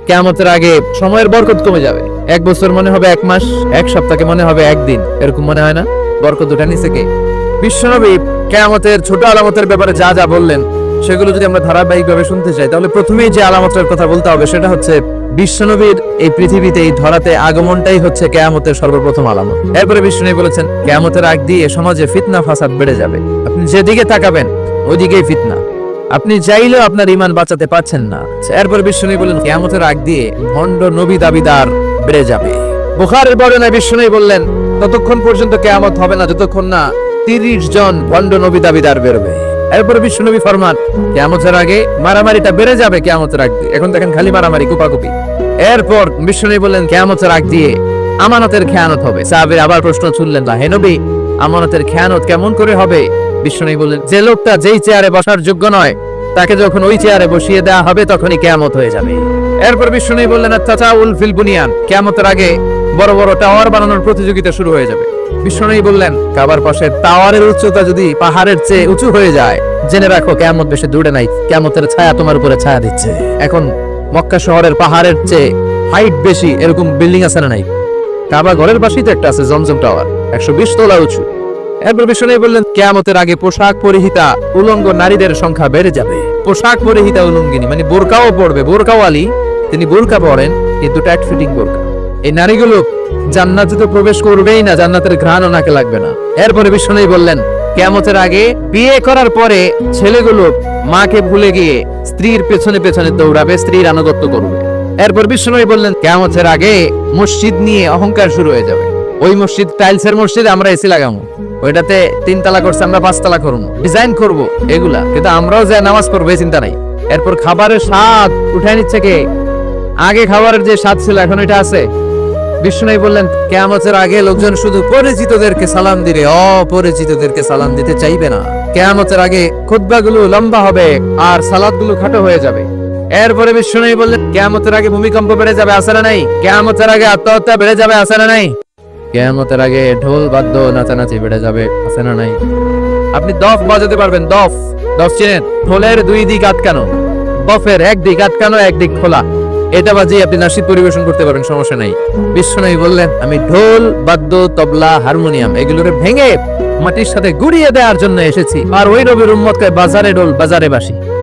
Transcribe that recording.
কিয়ামতের আগে সময়ের বরকত কমে যাবে। 1 বছর মনে হবে 1 মাস, 1 সপ্তাহকে মনে হবে 1 দিন, এরকম মনে হয় না? বরকত উঠে নিছে কে? বিশ্বনবী কিয়ামতের ছোট আলামতের ব্যাপারে যা যা বললেন সেগুলো যদি আমরা ধারাবাহিকভাবে শুনতে চাই, তাহলে প্রথমেই যে আলামতের কথা বলতে হবে সেটা হচ্ছে বিশ্বনবীর এই পৃথিবীতে, এই ধরাতে আগমনটাই হচ্ছে কিয়ামতের সর্বপ্রথম আলামত। এরপরে বিশ্বনবী বলেছেন কিয়ামতের আগ দিয়ে সমাজে ফিতনা ফাসাদ বেড়ে যাবে। আপনি যেদিকে তাকাবেন ওইদিকেই ফিতনা, আপনি চাইলেও আপনার ঈমান বাঁচাতে পারছেন না। এরপর বিশ্বনবী বললেন কিয়ামতের আগ দিয়ে ভণ্ড নবী দাবিদার বেড়ে যাবে। বুখারীর বর্ণনায় বিশ্বনবী বললেন ততক্ষণ পর্যন্ত কিয়ামত হবে না যতক্ষণ না 30 জন ভণ্ড নবী দাবিদার বেরোবে। এরপর বিশ্বনবী ফরমান কিয়ামতের আগে মারামারিটা বেড়ে যাবে। কিয়ামতের আগ দিয়ে এখন দেখেন খালি মারামারি, কুপাকুপি। এরপর বিশ্বনবী বললেন কিয়ামতের আগ দিয়ে আমানতের খেয়ানত হবে। সাহাবীরা আবার প্রশ্ন ছুড়লেন, না হে নবী, আমানতের খেয়ানত কেমন করে হবে? বিশ্বনবী বললেন যে লোকটা যেই চেয়ারে বসার যোগ্য নয় তাকে যখন ওই চেয়ারে বসিয়ে দেওয়া হবে তখনই কিয়ামত হয়ে যাবে। এরপর বিশ্বনবী বললেন তাতাউল ফিল বুনিয়ান, কিয়ামতের আগে বড় বড় টাওয়ার বানানোর প্রতিযোগিতা শুরু হয়ে যাবে। বিশ্বনবী বললেন কাবার পাশে টাওয়ারের উচ্চতা যদি পাহাড়ের চেয়ে উঁচু হয়ে যায় জেনে রাখো কিয়ামত বেশি দূরে নাই, কিয়ামতের ছায়া তোমার উপরে ছায়া দিচ্ছে। এখন মক্কা শহরের পাহাড়ের চেয়ে হাইট বেশি এরকম বিল্ডিং আছে না নাই? কাবা ঘরের পাশেই তো একটা আছে জমজম টাওয়ার, 120 তলা উঁচু। এরপর বিশ্বনবী বললেন কিয়ামতের আগে পোশাক পরিহিতা উলঙ্গ নারীদের সংখ্যা বেড়ে যাবে। পোশাক পরিহিতা উলঙ্গিনী মানে বোরকাও পড়বে, বোরকাওয়ালি, তিনি বোরকা পরেন কিন্তু টাইট ফিটিং বোরকা। এই নারীগুলো জান্নাতে তো প্রবেশ করবেই না, জান্নাতের ঘ্রাণও নাকে লাগবে না। এরপরে বিশ্বনবী বললেন কিয়ামতের আগে বিয়ে করার পরে ছেলেগুলো মাকে ভুলে গিয়ে স্ত্রীর পেছনে পেছনে দৌড়াবে, স্ত্রীর আনুগত্য করবে। এরপর বিশ্বনবী বললেন কিয়ামতের আগে মসজিদ নিয়ে অহংকার শুরু হয়ে যাবে। ওই মসজিদ টাইলসের মসজিদ, আমরা এসি লাগাবো, ওইটাতে 3 তালা করছে আমরা 5 তালা করবো, ডিজাইন করবো এগুলা, কিন্তু আমরাও যে নামাজ পড়বো এই চিন্তা নাই। এরপর খাবারের স্বাদ উঠায় নিচ্ছে কে? আগে খাবারের যে স্বাদ ছিল এখন এটা আছে। বিষ্ণু বললেন কিয়ামতের আগে লোকজন শুধু পরিচিতদেরকে সালাম দিবে, অপরিচিতদেরকে সালাম দিতে চাইবে না। কিয়ামতের আগে খুতবাগুলো লম্বা হবে আর সালাতগুলো খাটো হয়ে যাবে। এরপরে বিষ্ণু বললেন কিয়ামতের আগে ভূমিকম্প বেড়ে যাবে, আছে না নাই? কিয়ামতের আগে আত্মহত্যা বেড়ে যাবে, আছে না নাই? কিয়ামতের আগে ঢোল বাদ্য নাচানাচি বেড়ে যাবে, আছে না নাই? আপনি দফ বাজাতে পারবেন, দফ চেনেন? ঢোলের 2 দিক আটকানো, দফের 1 দিক আটকানো 1 দিক খোলা, এটা বাজিয়ে আপনি নাশিদ পরিবেশন করতে পারবেন, সমস্যা নাই। বিশ্বনবী বললেন আমি ঢোল বাদ্য তবলা হারমোনিয়াম এগুলোরে ভেঙে মাটির সাথে গুড়িয়ে দেওয়ার জন্য এসেছি, আর ওই নবীর উম্মতকে বাজারে ঢোল বাজারে বাঁশি।